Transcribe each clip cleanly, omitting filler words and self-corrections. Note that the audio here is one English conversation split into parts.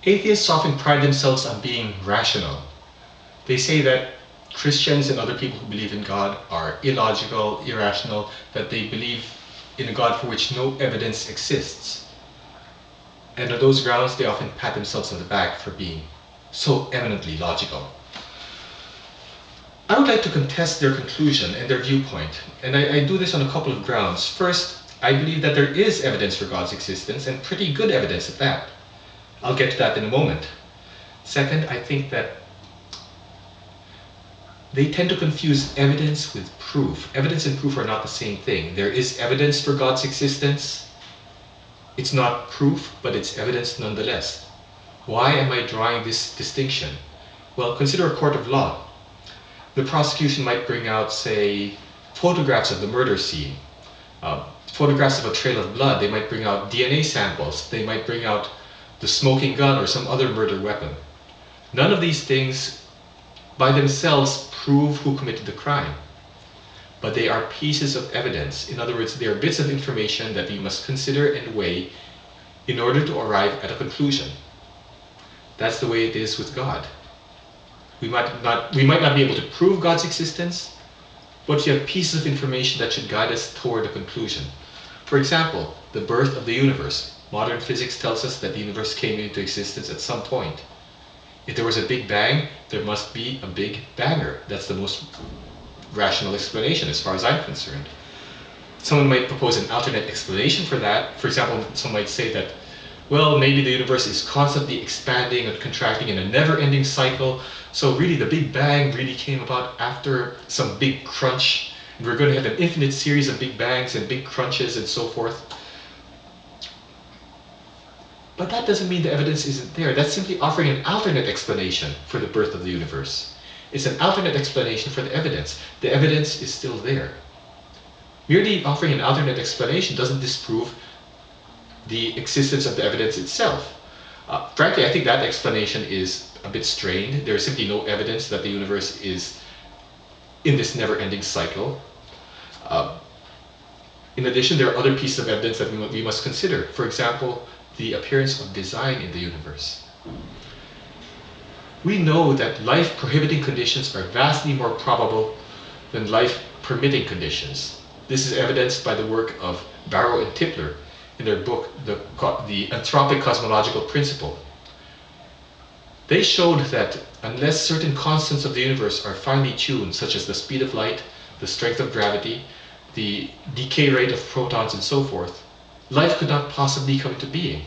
Atheists often pride themselves on being rational. They say that Christians and other people who believe in God are illogical, irrational, that they believe in a God for which no evidence exists. And on those grounds, they often pat themselves on the back for being so eminently logical. I would like to contest their conclusion and their viewpoint, and I do this on a couple of grounds. First, I believe that there is evidence for God's existence, and pretty good evidence at that. I'll get to that in a moment. Second, I think that they tend to confuse evidence with proof. Evidence and proof are not the same thing. There is evidence for God's existence. It's not proof, but it's evidence nonetheless. Why am I drawing this distinction? Well, consider a court of law. The prosecution might bring out, say, photographs of the murder scene, photographs of a trail of blood. They might bring out DNA samples. They might bring out the smoking gun or some other murder weapon. None of these things by themselves prove who committed the crime, but they are pieces of evidence. In other words, they are bits of information that we must consider and weigh in order to arrive at a conclusion. That's the way it is with God. We might not be able to prove God's existence, but we have pieces of information that should guide us toward a conclusion. For example, the birth of the universe. Modern physics tells us that the universe came into existence at some point. If there was a big bang, there must be a big banger. That's the most rational explanation as far as I'm concerned. Someone might propose an alternate explanation for that. For example, someone might say that, well, maybe the universe is constantly expanding and contracting in a never-ending cycle. So really the Big Bang really came about after some big crunch. And we're going to have an infinite series of Big Bangs and big crunches and so forth. But that doesn't mean the evidence isn't there. That's simply offering an alternate explanation for the birth of the universe. It's an alternate explanation for the evidence. The evidence is still there. Merely offering an alternate explanation doesn't disprove the existence of the evidence itself. Frankly, I think that explanation is a bit strained. There is simply no evidence that the universe is in this never-ending cycle. In addition, there are other pieces of evidence that we must consider. For example, the appearance of design in the universe. We know that life-prohibiting conditions are vastly more probable than life-permitting conditions. This is evidenced by the work of Barrow and Tipler in their book, The Anthropic Cosmological Principle. They showed that unless certain constants of the universe are finely tuned, such as the speed of light, the strength of gravity, the decay rate of protons, and so forth, life could not possibly come into being.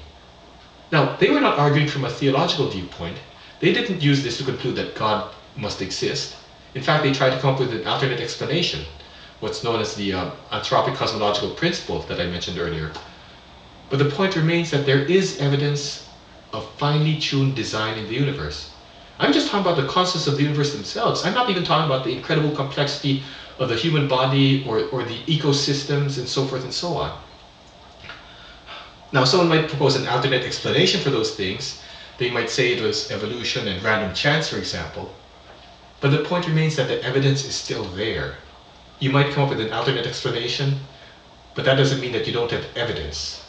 Now, they were not arguing from a theological viewpoint. They didn't use this to conclude that God must exist. In fact, they tried to come up with an alternate explanation, what's known as the Anthropic Cosmological Principle that I mentioned earlier. But the point remains that there is evidence of finely tuned design in the universe. I'm just talking about the constants of the universe themselves. I'm not even talking about the incredible complexity of the human body or the ecosystems and so forth and so on. Now, someone might propose an alternate explanation for those things. They might say it was evolution and random chance, for example. But the point remains that the evidence is still there. You might come up with an alternate explanation, but that doesn't mean that you don't have evidence.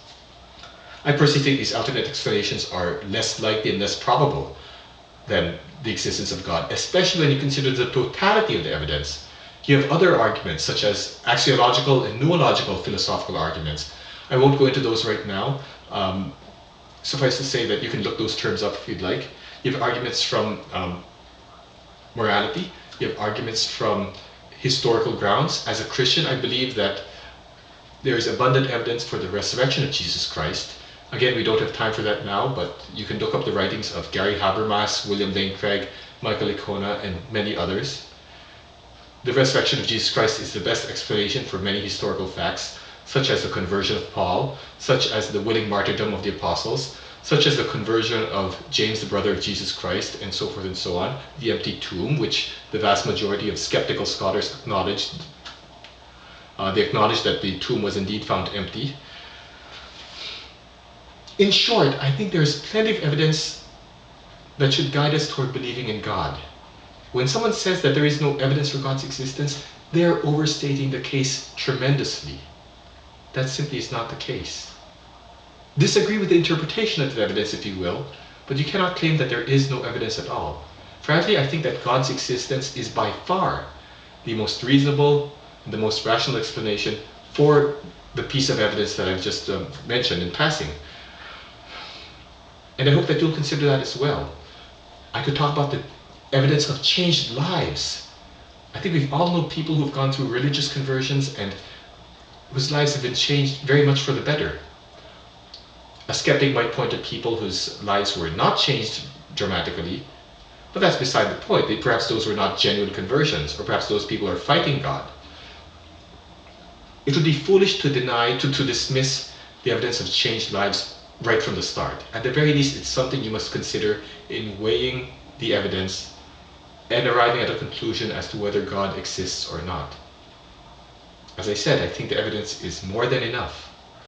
I personally think these alternate explanations are less likely and less probable than the existence of God, especially when you consider the totality of the evidence. You have other arguments, such as axiological and noological philosophical arguments. I won't go into those right now. Suffice to say that you can look those terms up if you'd like. You have arguments from morality. You have arguments from historical grounds. As a Christian, I believe that there is abundant evidence for the resurrection of Jesus Christ. Again, we don't have time for that now, but you can look up the writings of Gary Habermas, William Lane Craig, Michael Licona, and many others. The resurrection of Jesus Christ is the best explanation for many historical facts, such as the conversion of Paul, such as the willing martyrdom of the apostles, such as the conversion of James, the brother of Jesus Christ, and so forth and so on, the empty tomb, which the vast majority of skeptical scholars acknowledged. They acknowledged that the tomb was indeed found empty. In short, I think there's plenty of evidence that should guide us toward believing in God. When someone says that there is no evidence for God's existence, they're overstating the case tremendously. That simply is not the case. Disagree with the interpretation of the evidence, if you will, but you cannot claim that there is no evidence at all. Frankly, I think that God's existence is by far the most reasonable and the most rational explanation for the piece of evidence that I've just mentioned in passing. And I hope that you'll consider that as well. I could talk about the evidence of changed lives. I think we all know people who've gone through religious conversions and whose lives have been changed very much for the better. A skeptic might point at people whose lives were not changed dramatically, but that's beside the point. Perhaps those were not genuine conversions, or perhaps those people are fighting God. It would be foolish to dismiss the evidence of changed lives right from the start. At the very least, it's something you must consider in weighing the evidence and arriving at a conclusion as to whether God exists or not. As I said, I think the evidence is more than enough.